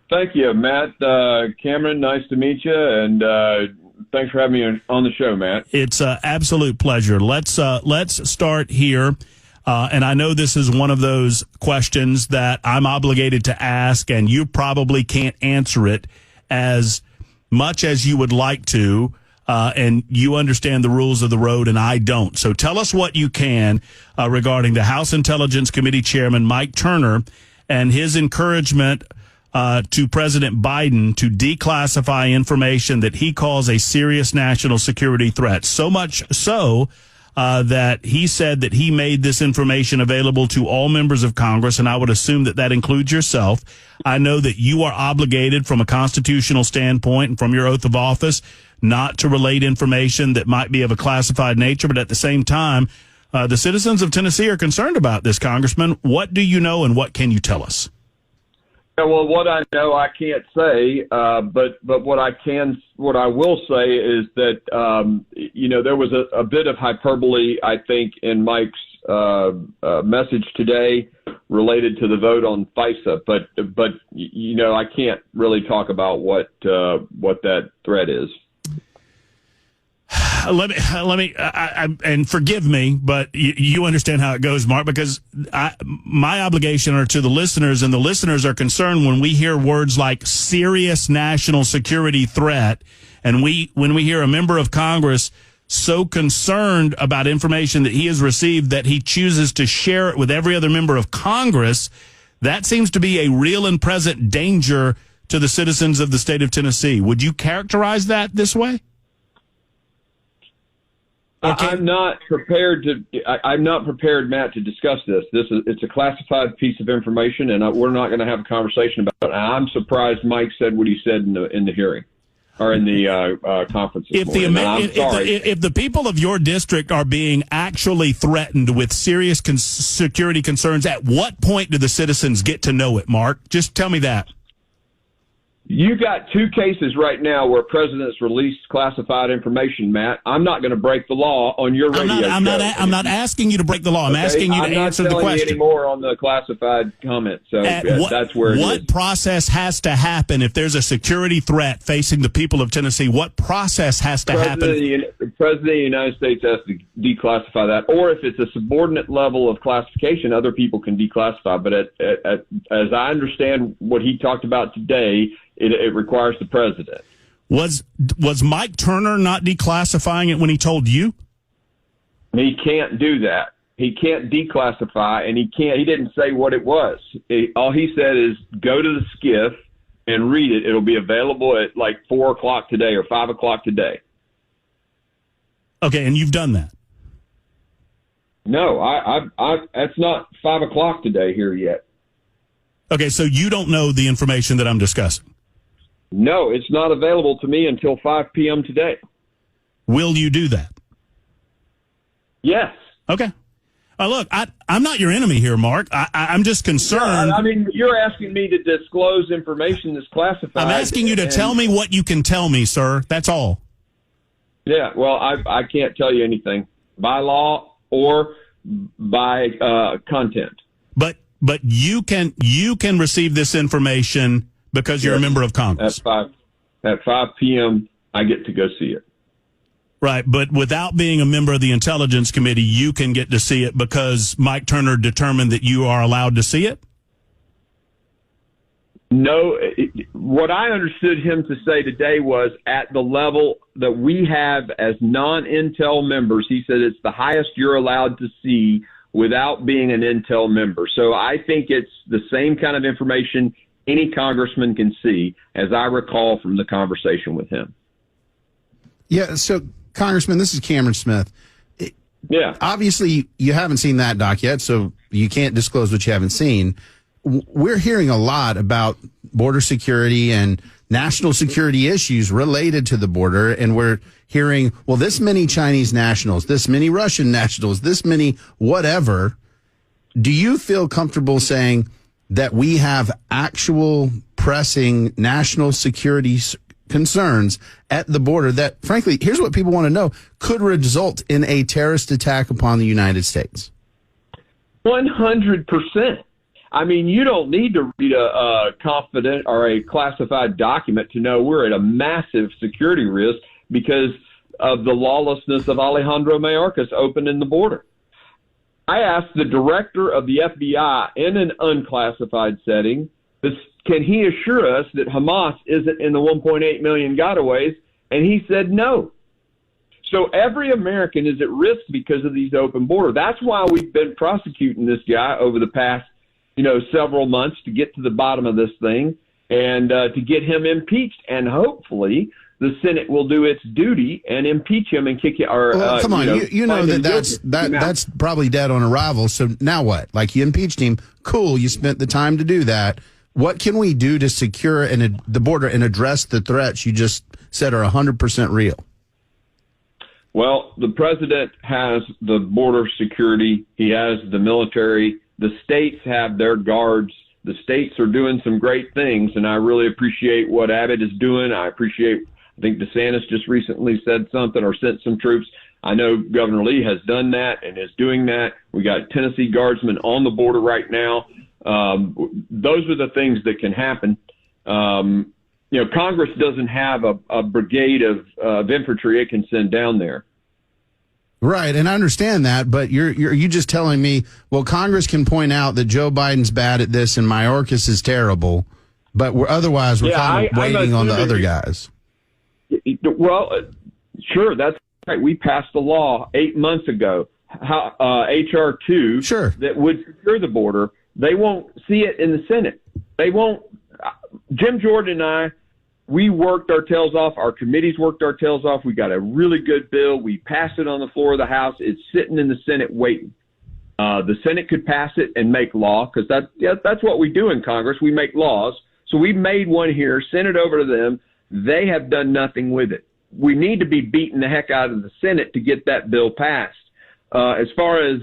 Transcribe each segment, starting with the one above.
Thank you, Matt. Cameron, nice to meet you, and thanks for having me on the show, Matt. It's an absolute pleasure. Let's start here. And I know this is one of those questions that I'm obligated to ask, and you probably can't answer it as much as you would like to, and you understand the rules of the road, and I don't. So tell us what you can regarding the House Intelligence Committee Chairman Mike Turner and his encouragement to President Biden to declassify information that he calls a serious national security threat. So much so that he said that he made this information available to all members of Congress, and I would assume that that includes yourself. I know that you are obligated from a constitutional standpoint and from your oath of office not to relate information that might be of a classified nature, but at the same time, the citizens of Tennessee are concerned about this, Congressman. What do you know and what can you tell us? Yeah, well, what I know I can't say, but what I will say is that there was a bit of hyperbole, I think, in Mike's message today related to the vote on FISA, but I can't really talk about what that threat is. Let me, and forgive me, but you understand how it goes, Mark, because my obligation are to the listeners, and the listeners are concerned when we hear words like serious national security threat, and when we hear a member of Congress so concerned about information that he has received that he chooses to share it with every other member of Congress, that seems to be a real and present danger to the citizens of the state of Tennessee. Would you characterize that this way? Okay. I'm not prepared, Matt, to discuss this. It's a classified piece of information, and we're not going to have a conversation about it. I'm surprised Mike said what he said in the hearing or in the conference this morning. If the people of your district are being actually threatened with serious security concerns, at what point do the citizens get to know it, Mark? Just tell me that. You got two cases right now where presidents released classified information, Matt. I'm not going to break the law on your radio show. I'm not asking you to break the law. I'm asking you to answer the question. I'm not telling you anymore on the classified comment. So that's where it is. What process has to happen if there's a security threat facing the people of Tennessee? What process has to happen? The President of the United States has to declassify that. Or if it's a subordinate level of classification, other people can declassify. But as I understand what he talked about today, it requires the president. Was Mike Turner not declassifying it when he told you? He can't do that. He can't declassify, and he didn't say what it was. All he said is go to the SCIF and read it. It'll be available at like 4 o'clock today or 5 o'clock today. Okay, and you've done that? No, it's not 5 o'clock today here yet. Okay, so you don't know the information that I'm discussing? No, it's not available to me until 5 p.m. today. Will you do that? Yes. Okay. Look, I'm not your enemy here, Mark. I'm just concerned. Yeah, I mean, you're asking me to disclose information that's classified. I'm asking you to tell me what you can tell me, sir. That's all. Yeah, well, I can't tell you anything by law or by content. But you can receive this information because you're a member of Congress. At 5 p.m., I get to go see it. Right, but without being a member of the Intelligence Committee, you can get to see it because Mike Turner determined that you are allowed to see it? No, what I understood him to say today was at the level that we have as non-Intel members, he said it's the highest you're allowed to see without being an Intel member. So I think it's the same kind of information any congressman can see, as I recall from the conversation with him. Yeah, so, Congressman, this is Cameron Smith. Yeah. Obviously, you haven't seen that doc yet, so you can't disclose what you haven't seen. We're hearing a lot about border security and national security issues related to the border, and we're hearing, well, this many Chinese nationals, this many Russian nationals, this many whatever. Do you feel comfortable saying that we have actual pressing national security concerns at the border that, frankly, here's what people want to know, could result in a terrorist attack upon the United States? 100%. I mean, you don't need to read a confident or a classified document to know we're at a massive security risk because of the lawlessness of Alejandro Mayorkas opening the border. I asked the director of the FBI in an unclassified setting, can he assure us that Hamas isn't in the 1.8 million gotaways? And he said no. So every American is at risk because of these open borders. That's why we've been prosecuting this guy over the past, several months to get to the bottom of this thing and to get him impeached. And hopefully the Senate will do its duty and impeach him and kick you. Come on, you know that's probably dead on arrival. So now what? Like, you impeached him. Cool. You spent the time to do that. What can we do to secure the border and address the threats you just said are 100% real? Well, the president has the border security. He has the military. The states have their guards. The states are doing some great things, and I really appreciate what Abbott is doing. I think DeSantis just recently said something or sent some troops. I know Governor Lee has done that and is doing that. We got Tennessee guardsmen on the border right now. Those are the things that can happen. Congress doesn't have a brigade of infantry it can send down there. Right, and I understand that, but you just telling me, well, Congress can point out that Joe Biden's bad at this and Mayorkas is terrible, but we're kind of waiting on the other guys. Well, sure, that's right. We passed a law 8 months ago, H.R. 2, that would secure the border. They won't see it in the Senate. They won't. Jim Jordan and I, we worked our tails off. Our committees worked our tails off. We got a really good bill. We passed it on the floor of the House. It's sitting in the Senate waiting. The Senate could pass it and make law because that's what we do in Congress. We make laws. So we made one here, sent it over to them. They have done nothing with it. We need to be beating the heck out of the Senate to get that bill passed. As far as,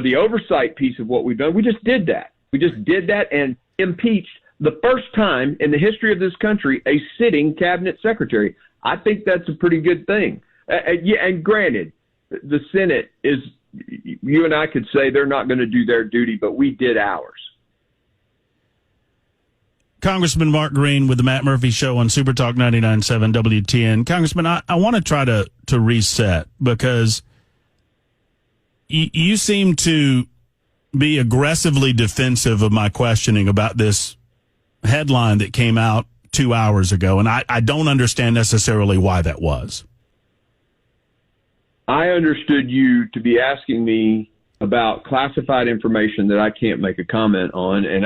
the oversight piece of what we've done, we just did that. We just did that and impeached the first time in the history of this country a sitting cabinet secretary. I think that's a pretty good thing. And granted, the Senate is, you and I could say they're not going to do their duty, but we did ours. Congressman Mark Green with the Matt Murphy Show on Super Talk 99.7 WTN. Congressman, I want to try to reset because you seem to be aggressively defensive of my questioning about this headline that came out 2 hours ago, and I don't understand necessarily why that was. I understood you to be asking me about classified information that I can't make a comment on, and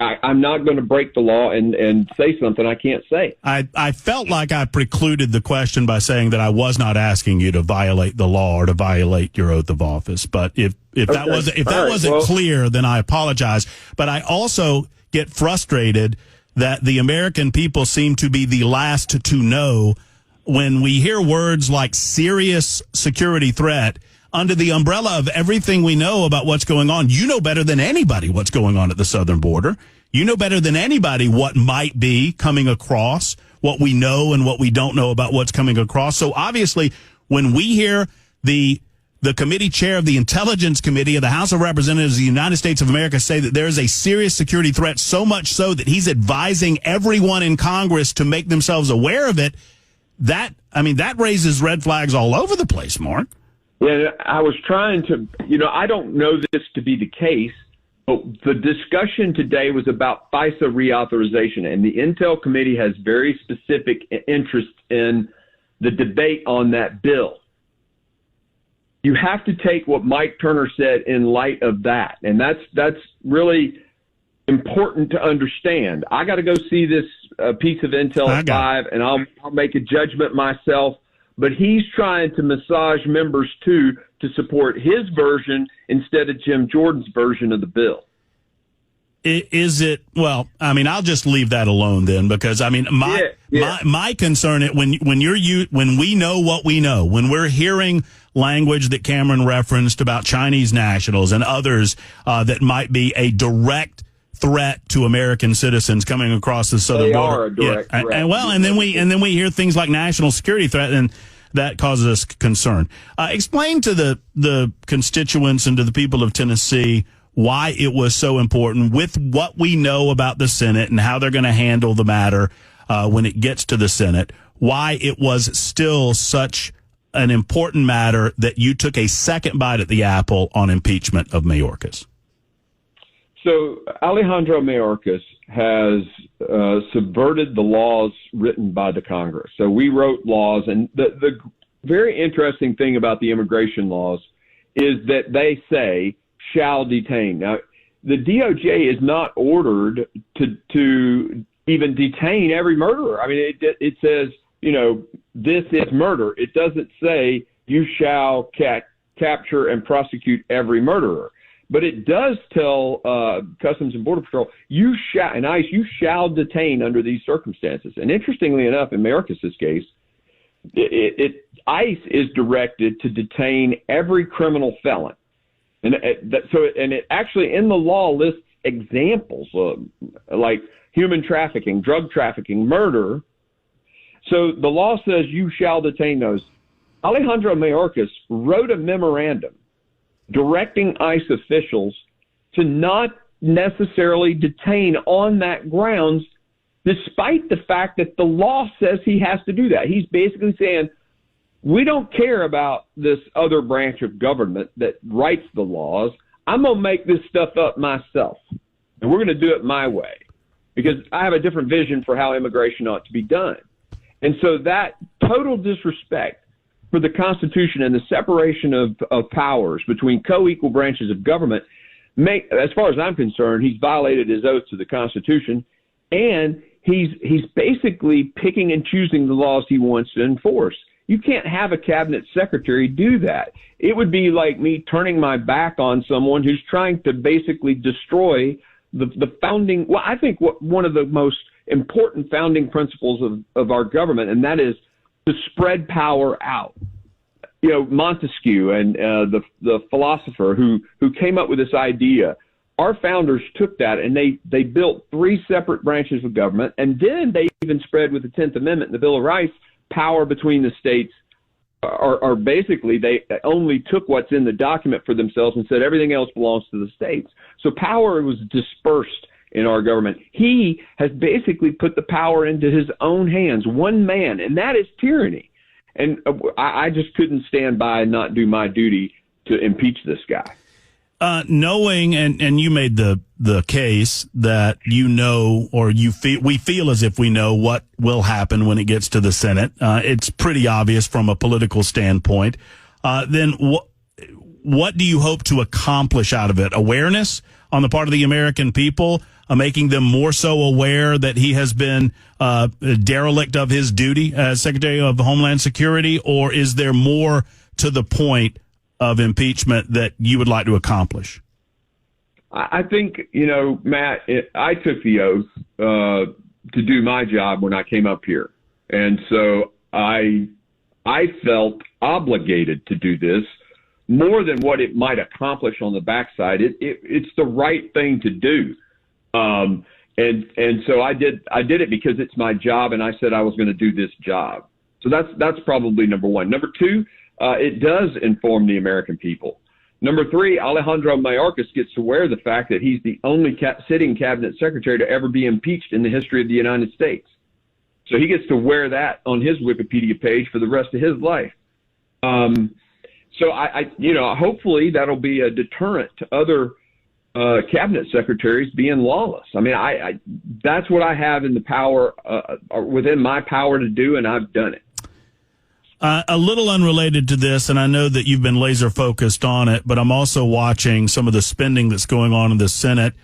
I'm not going to break the law and say something I can't say. I felt like I precluded the question by saying that I was not asking you to violate the law or to violate your oath of office. But if that wasn't clear, then I apologize. But I also get frustrated that the American people seem to be the last to know when we hear words like serious security threat under the umbrella of everything we know about what's going on. You know better than anybody what's going on at the southern border. You know better than anybody what might be coming across, what we know and what we don't know about what's coming across. So obviously, when we hear the committee chair of the Intelligence Committee of the House of Representatives of the United States of America say that there is a serious security threat, so much so that he's advising everyone in Congress to make themselves aware of it, that raises red flags all over the place, Mark. Yeah, I was trying to, I don't know this to be the case, but the discussion today was about FISA reauthorization, and the Intel Committee has very specific interest in the debate on that bill. You have to take what Mike Turner said in light of that, and that's really important to understand. I got to go see this piece of Intel at 5, and I'll make a judgment myself. But he's trying to massage members, too, to support his version instead of Jim Jordan's version of the bill. Is it? Well, I'll just leave that alone then, because my concern is when we know what we know, when we're hearing language that Cameron referenced about Chinese nationals and others that might be a direct threat to American citizens coming across the southern border. Are a direct threat. And then we hear things like national security threat, and that causes us concern. Explain to the constituents and to the people of Tennessee why it was so important with what we know about the Senate and how they're going to handle the matter when it gets to the Senate, why it was still such an important matter that you took a second bite at the apple on impeachment of Mayorkas. So Alejandro Mayorkas has subverted the laws written by the Congress. So we wrote laws, and the very interesting thing about the immigration laws is that they say shall detain. Now, the DOJ is not ordered to even detain every murderer. I mean, it says, this is murder. It doesn't say you shall capture and prosecute every murderer. But it does tell Customs and Border Patrol, you shall detain under these circumstances. And interestingly enough, in Mayorkas' case, ICE is directed to detain every criminal felon. And it actually in the law lists examples like human trafficking, drug trafficking, murder. So the law says you shall detain those. Alejandro Mayorkas wrote a memorandum directing ICE officials to not necessarily detain on that grounds, despite the fact that the law says he has to do that. He's basically saying, we don't care about this other branch of government that writes the laws. I'm going to make this stuff up myself, and we're going to do it my way because I have a different vision for how immigration ought to be done. And so that total disrespect for the Constitution and the separation of powers between co-equal branches of government, as far as I'm concerned, he's violated his oath to the Constitution, and he's basically picking and choosing the laws he wants to enforce. You can't have a cabinet secretary do that. It would be like me turning my back on someone who's trying to basically destroy the founding. Well, I think one of the most important founding principles of our government, and that is to spread power out. Montesquieu and the philosopher who came up with this idea, our founders took that and they built three separate branches of government, and then they even spread with the 10th Amendment and the Bill of Rights power between the states, or basically they only took what's in the document for themselves and said everything else belongs to the states. So power was dispersed in our government. He has basically put the power into his own hands, one man, and that is tyranny. And I just couldn't stand by and not do my duty to impeach this guy. Knowing, and you made the case that we feel as if we know what will happen when it gets to the Senate. It's pretty obvious from a political standpoint. Then what do you hope to accomplish out of it? Awareness on the part of the American people, making them more so aware that he has been derelict of his duty as Secretary of Homeland Security, or is there more to the point of impeachment that you would like to accomplish? I think, Matt, I took the oath to do my job when I came up here. And so I felt obligated to do this more than what it might accomplish on the backside. It's the right thing to do. And so I did it because it's my job, and I said I was going to do this job. So that's probably number one. Number two, it does inform the American people. Number three, Alejandro Mayorkas gets to wear the fact that he's the only sitting cabinet secretary to ever be impeached in the history of the United States. So he gets to wear that on his Wikipedia page for the rest of his life. So hopefully that'll be a deterrent to other cabinet secretaries being lawless. I mean, that's what I have in the power, within my power to do, and I've done it. A little unrelated to this, and I know that you've been laser focused on it, but I'm also watching some of the spending that's going on in the Senate.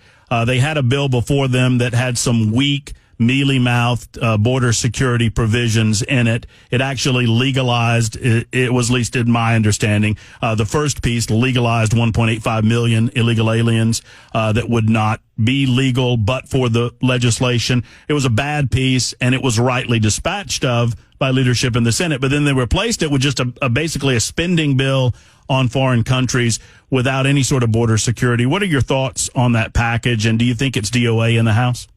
They had a bill before them that had some weak, mealy-mouthed border security provisions in it. It actually legalized, it was at least in my understanding, the first piece legalized 1.85 million illegal aliens that would not be legal but for the legislation. It was a bad piece, and it was rightly dispatched of by leadership in the Senate. But then they replaced it with just basically a spending bill on foreign countries without any sort of border security. What are your thoughts on that package, and do you think it's DOA in the House?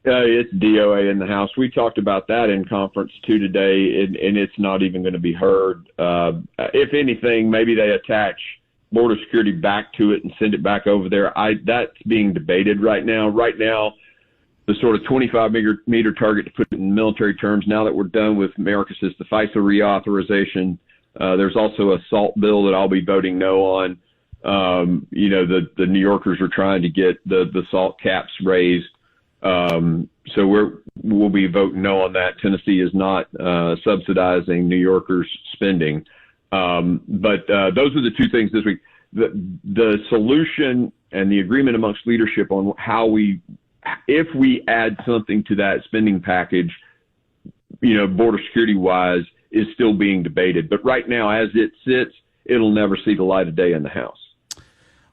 It's DOA in the House. We talked about that in conference too today, and it's not even going to be heard. If anything, maybe they attach border security back to it and send it back over there. That's being debated right now. Right now, the sort of 25-meter target, to put it in military terms, now that we're done with Mayorkas, is the FISA reauthorization. There's also a SALT bill that I'll be voting no on. The New Yorkers are trying to get the SALT caps raised. So we'll be voting no on that. Tennessee is not subsidizing New Yorkers' spending. But those are the two things this week. The solution and the agreement amongst leadership on how if we add something to that spending package, border security wise, is still being debated. But right now, as it sits, it'll never see the light of day in the House.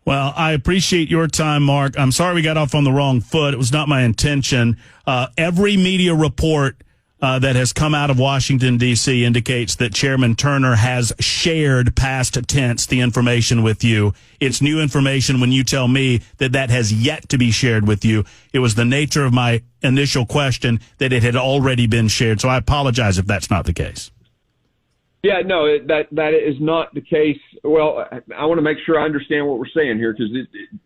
Well, I appreciate your time, Mark. I'm sorry we got off on the wrong foot. It was not my intention. Every media report that has come out of Washington, D.C. indicates that Chairman Turner has shared past tense the information with you. It's new information when you tell me that has yet to be shared with you. It was the nature of my initial question that it had already been shared. So I apologize if that's not the case. Yeah, no, that is not the case. Well, I want to make sure I understand what we're saying here, because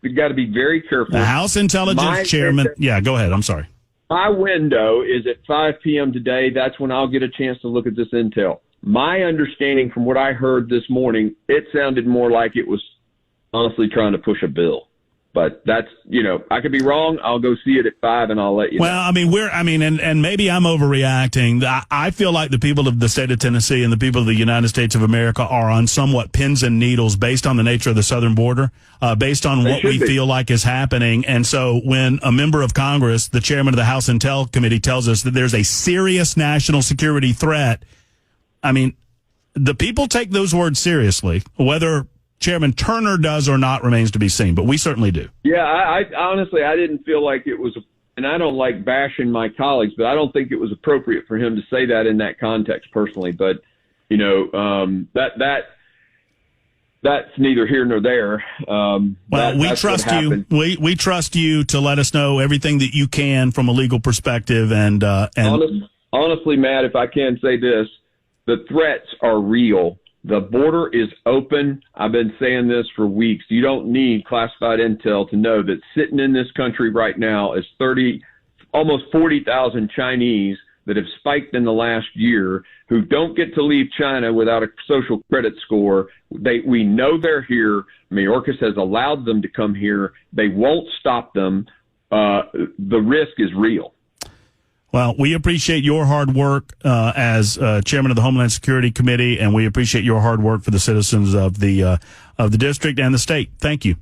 we've got to be very careful. The House Intelligence Chairman. Yeah, go ahead. I'm sorry. My window is at 5 p.m. today. That's when I'll get a chance to look at this intel. My understanding from what I heard this morning, it sounded more like it was honestly trying to push a bill. But that's, I could be wrong. I'll go see it at 5 and I'll let you know. Well, and maybe I'm overreacting. I feel like the people of the state of Tennessee and the people of the United States of America are on somewhat pins and needles based on the nature of the southern border, based on what we feel like is happening. And so when a member of Congress, the chairman of the House Intel Committee, tells us that there's a serious national security threat, the people take those words seriously, whether Chairman Turner does or not remains to be seen, but we certainly do. Yeah, I honestly, I didn't feel like it was, and I don't like bashing my colleagues, but I don't think it was appropriate for him to say that in that context personally. But, that's neither here nor there. We trust you. We trust you to let us know everything that you can from a legal perspective. And honestly, Matt, if I can say this, the threats are real. The border is open. I've been saying this for weeks. You don't need classified intel to know that sitting in this country right now is almost 40,000 Chinese that have spiked in the last year, who don't get to leave China without a social credit score. We know they're here. Mayorkas has allowed them to come here. They won't stop them. The risk is real. Well, we appreciate your hard work as chairman of the Homeland Security Committee, and we appreciate your hard work for the citizens of the district and the state. Thank you.